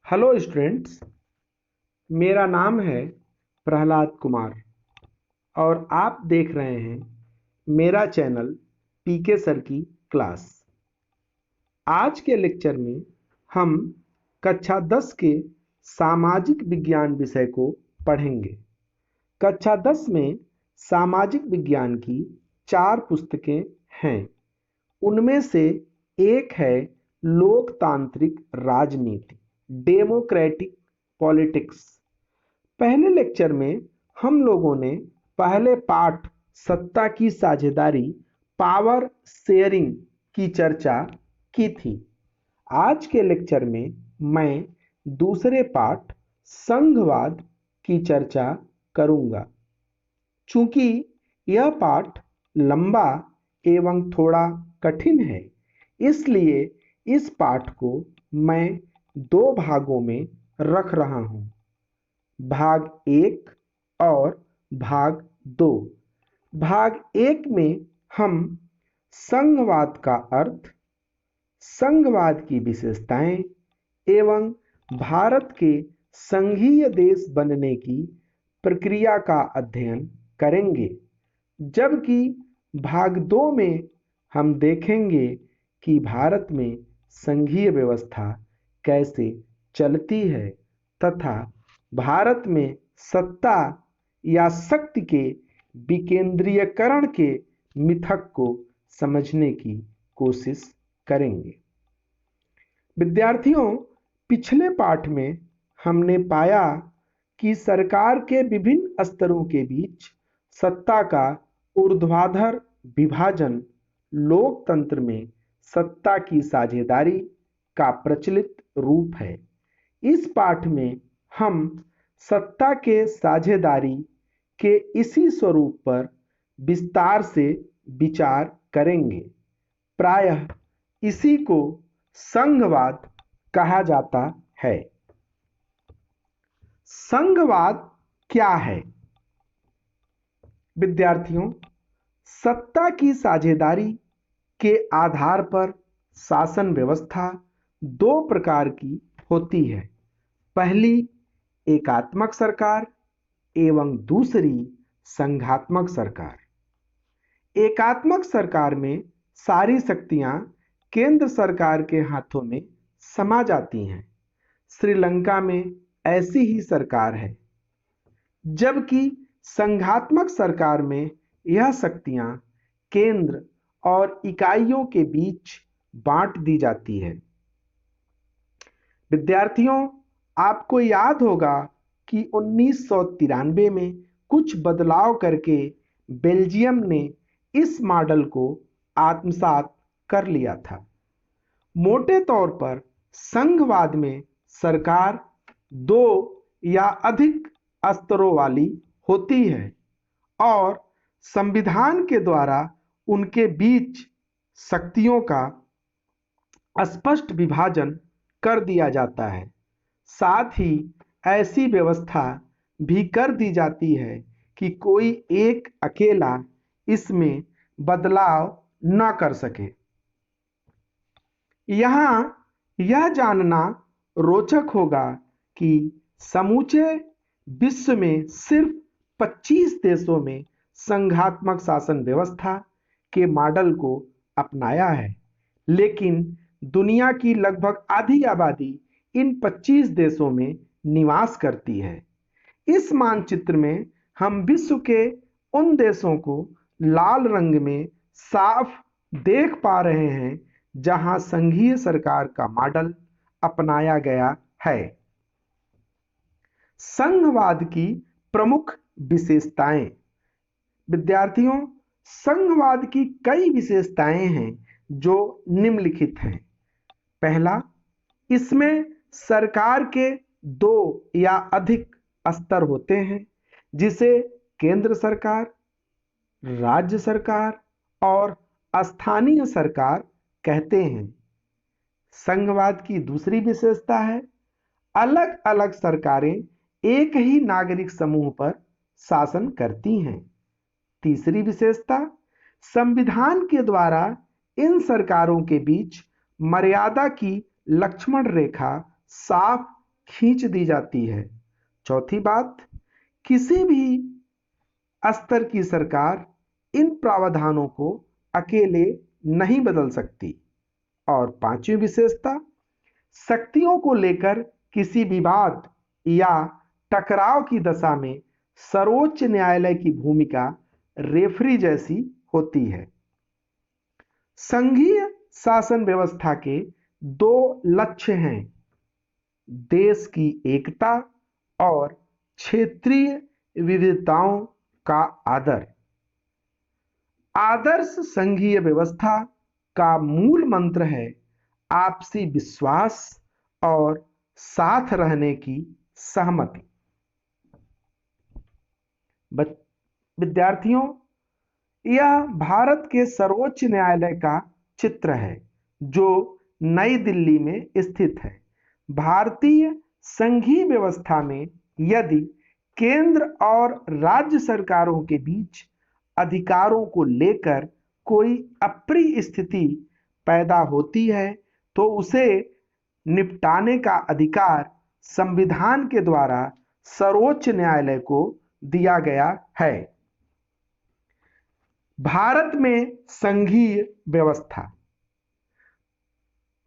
Hello students, मेरा नाम है प्रहलाद कुमार और आप देख रहे हैं मेरा चैनल पीके सर की क्लास। आज के लेक्चर में हम कक्षा 10 के सामाजिक विज्ञान विषय को पढ़ेंगे। कक्षा 10 में सामाजिक विज्ञान की 4 पुस्तकें हैं। उनमें से एक है लोकतांत्रिक राजनीति, डेमोक्रेटिक पॉलिटिक्स। पहले लेक्चर में हम लोगों ने पहले पाठ सत्ता की साझेदारी, पावर शेयरिंग की चर्चा की थी। आज के लेक्चर में मैं दूसरे पाठ संघवाद की चर्चा करूंगा। चूंकि यह पाठ लंबा एवं थोड़ा कठिन है, इसलिए इस पाठ को मैं 2 भागों में रख रहा हूं, भाग 1 और भाग 2। भाग 1 में हम संघवाद का अर्थ, संघवाद की विशेषताएं एवं भारत के संघीय देश बनने की प्रक्रिया का अध्ययन करेंगे, जबकि भाग 2 में हम देखेंगे कि भारत में संघीय व्यवस्था कैसे चलती है तथा भारत में सत्ता या शक्ति के विकेंद्रीयकरण के मिथक को समझने की कोशिश करेंगे। विद्यार्थियों, पिछले पाठ में हमने पाया कि सरकार के विभिन्न स्तरों के बीच सत्ता का ऊर्ध्वाधर विभाजन लोकतंत्र में सत्ता की साझेदारी का प्रचलित रूप है। इस पाठ में हम सत्ता के साझेदारी के इसी स्वरूप पर विस्तार से विचार करेंगे। प्रायः इसी को संघवाद कहा जाता है। संघवाद क्या है? विद्यार्थियों, सत्ता की साझेदारी के आधार पर शासन व्यवस्था 2 प्रकार की होती है। पहली एकात्मक सरकार एवं दूसरी संघात्मक सरकार। एकात्मक सरकार में सारी शक्तियां केंद्र सरकार के हाथों में समा जाती हैं। श्रीलंका में ऐसी ही सरकार है। जबकि संघात्मक सरकार में यह शक्तियां केंद्र और इकाइयों के बीच बांट दी जाती है। विद्यार्थियों, आपको याद होगा कि 1993 में कुछ बदलाव करके बेल्जियम ने इस मॉडल को आत्मसात कर लिया था। मोटे तौर पर संघवाद में सरकार 2 या अधिक स्तरों वाली होती है और संविधान के द्वारा उनके बीच शक्तियों का स्पष्ट विभाजन कर दिया जाता है। साथ ही ऐसी व्यवस्था भी कर दी जाती है कि कोई एक अकेला इसमें बदलाव न कर सके। यहाँ यह जानना रोचक होगा कि समूचे विश्व में सिर्फ 25 देशों में संघात्मक शासन व्यवस्था के मॉडल को अपनाया है, लेकिन दुनिया की लगभग आधी आबादी इन 25 देशों में निवास करती है। इस मानचित्र में हम विश्व के उन देशों को लाल रंग में साफ देख पा रहे हैं जहां संघीय सरकार का मॉडल अपनाया गया है। संघवाद की प्रमुख विशेषताएं। विद्यार्थियों, संघवाद की कई विशेषताएं हैं जो निम्नलिखित हैं। पहला, इसमें सरकार के 2 या अधिक स्तर होते हैं, जिसे केंद्र सरकार, राज्य सरकार और स्थानीय सरकार कहते हैं। संघवाद की दूसरी विशेषता है, अलग अलग सरकारें एक ही नागरिक समूह पर शासन करती हैं। तीसरी विशेषता, संविधान के द्वारा इन सरकारों के बीच मर्यादा की लक्ष्मण रेखा साफ खींच दी जाती है। चौथी बात, किसी भी स्तर की सरकार इन प्रावधानों को अकेले नहीं बदल सकती। और पांचवी विशेषता, शक्तियों को लेकर किसी विवाद या टकराव की दशा में सर्वोच्च न्यायालय की भूमिका रेफरी जैसी होती है। संघीय शासन व्यवस्था के दो लक्ष्य हैं, देश की एकता और क्षेत्रीय विविधताओं का आदर। आदर्श संघीय व्यवस्था का मूल मंत्र है आपसी विश्वास और साथ रहने की सहमति। विद्यार्थियों, यह भारत के सर्वोच्च न्यायालय का चित्र है जो नई दिल्ली में स्थित है। भारतीय संघीय व्यवस्था में यदि केंद्र और राज्य सरकारों के बीच अधिकारों को लेकर कोई अप्रिय स्थिति पैदा होती है तो उसे निपटाने का अधिकार संविधान के द्वारा सर्वोच्च न्यायालय को दिया गया है। भारत में संघीय व्यवस्था।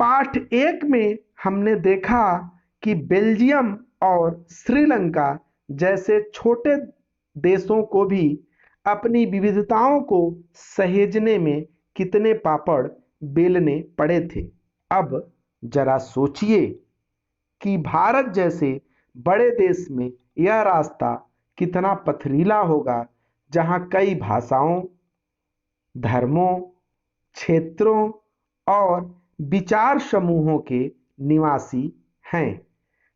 पाठ 1 में हमने देखा कि बेल्जियम और श्रीलंका जैसे छोटे देशों को भी अपनी विविधताओं को सहेजने में कितने पापड़ बेलने पड़े थे। अब जरा सोचिए कि भारत जैसे बड़े देश में यह रास्ता कितना पथरीला होगा, जहां कई भाषाओं, धर्मों, क्षेत्रों और विचार समूहों के निवासी हैं।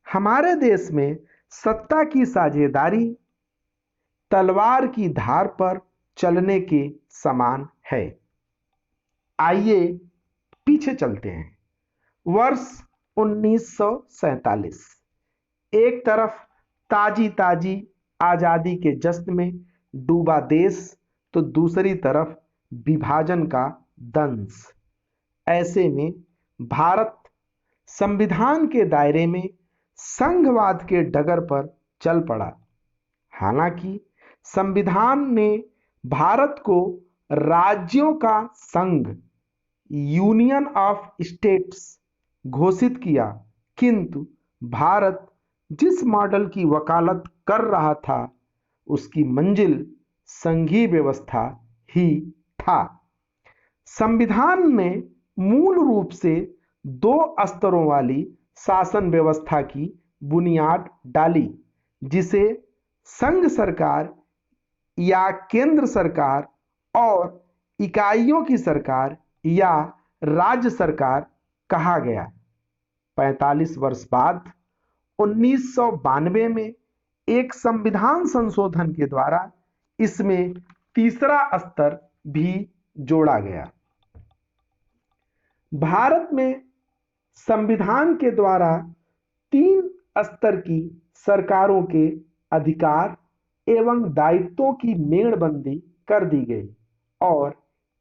हमारे देश में सत्ता की साझेदारी तलवार की धार पर चलने के समान है। आइए पीछे चलते हैं। वर्ष 1947। एक तरफ ताजी ताजी आजादी के जश्न में डूबा देश तो दूसरी तरफ विभाजन का दंश। ऐसे में भारत संविधान के दायरे में संघवाद के डगर पर चल पड़ा। हालांकि संविधान ने भारत को राज्यों का संघ, यूनियन ऑफ स्टेट्स घोषित किया, किंतु भारत जिस मॉडल की वकालत कर रहा था उसकी मंजिल संघीय व्यवस्था ही था। संविधान ने मूल रूप से 2 स्तरों वाली शासन व्यवस्था की बुनियाद डाली, जिसे संघ सरकार या केंद्र सरकार और इकाइयों की सरकार या राज्य सरकार कहा गया। 45 वर्ष बाद 1992 में एक संविधान संशोधन के द्वारा इसमें तीसरा स्तर भी जोड़ा गया। भारत में संविधान के द्वारा 3 स्तर की सरकारों के अधिकार एवं दायित्वों की मेड़बंदी कर दी गई और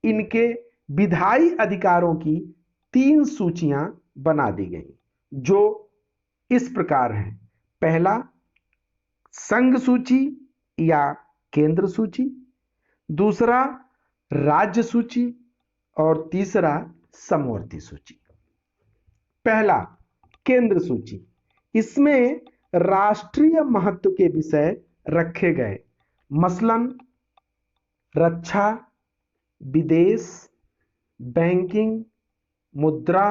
इनके विधायी अधिकारों की 3 सूचियां बना दी गई, जो इस प्रकार हैं। पहला, संघ सूची या केंद्र सूची। दूसरा, राज्य सूची। और तीसरा, समवर्ती सूची। पहला, केंद्र सूची। इसमें राष्ट्रीय महत्व के विषय रखे गए, मसलन रक्षा, विदेश, बैंकिंग, मुद्रा,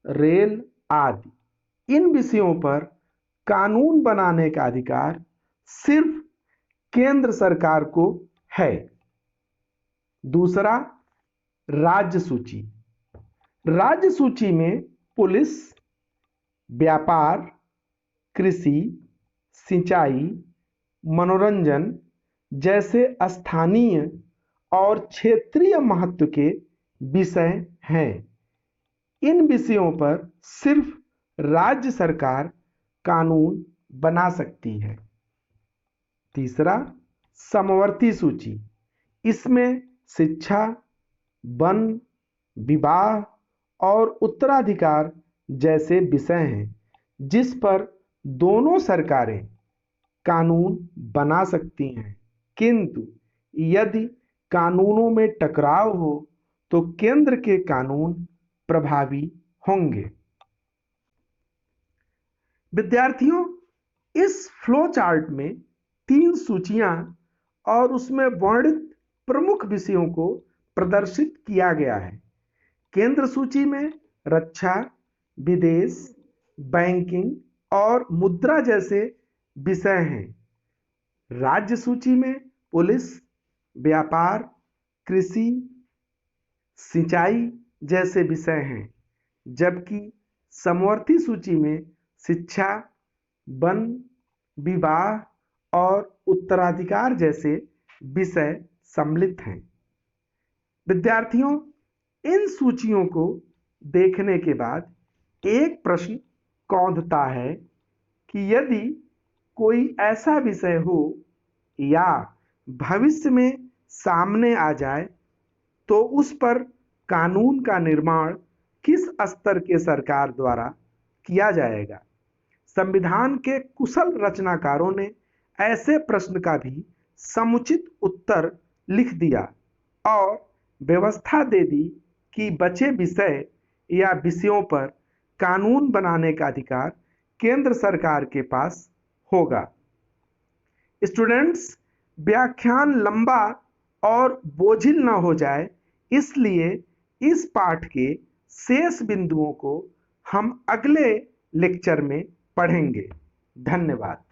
रेल आदि। इन विषयों पर कानून बनाने का अधिकार सिर्फ केंद्र सरकार को है। दूसरा, राज्य सूची। राज्य सूची में पुलिस, व्यापार, कृषि, सिंचाई, मनोरंजन जैसे स्थानीय और क्षेत्रीय महत्व के विषय हैं। इन विषयों पर सिर्फ राज्य सरकार कानून बना सकती है। तीसरा, समवर्ती सूची। इसमें शिक्षा, वन, विवाह और उत्तराधिकार जैसे विषय हैं, जिस पर दोनों सरकारें कानून बना सकती हैं, किंतु यदि कानूनों में टकराव हो तो केंद्र के कानून प्रभावी होंगे। विद्यार्थियों, इस फ्लो चार्ट में 3 सूचियां और उसमें वर्णित प्रमुख विषयों को प्रदर्शित किया गया है। केंद्र सूची में रक्षा, विदेश, बैंकिंग और मुद्रा जैसे विषय हैं। राज्य सूची में पुलिस, व्यापार, कृषि, सिंचाई जैसे विषय हैं, जबकि समवर्ती सूची में शिक्षा, वन, विवाह और उत्तराधिकार जैसे विषय सम्मिलित हैं। विद्यार्थियों, इन सूचियों को देखने के बाद एक प्रश्न कौंधता है कि यदि कोई ऐसा विषय हो या भविष्य में सामने आ जाए तो उस पर कानून का निर्माण किस स्तर के सरकार द्वारा किया जाएगा। संविधान के कुशल रचनाकारों ने ऐसे प्रश्न का भी समुचित उत्तर लिख दिया और व्यवस्था दे दी कि बचे विषय या विषयों पर कानून बनाने का अधिकार केंद्र सरकार के पास होगा। स्टूडेंट्स, व्याख्यान लंबा और बोझिल न हो जाए, इसलिए इस पाठ के शेष बिंदुओं को हम अगले लेक्चर में पढ़ेंगे। धन्यवाद।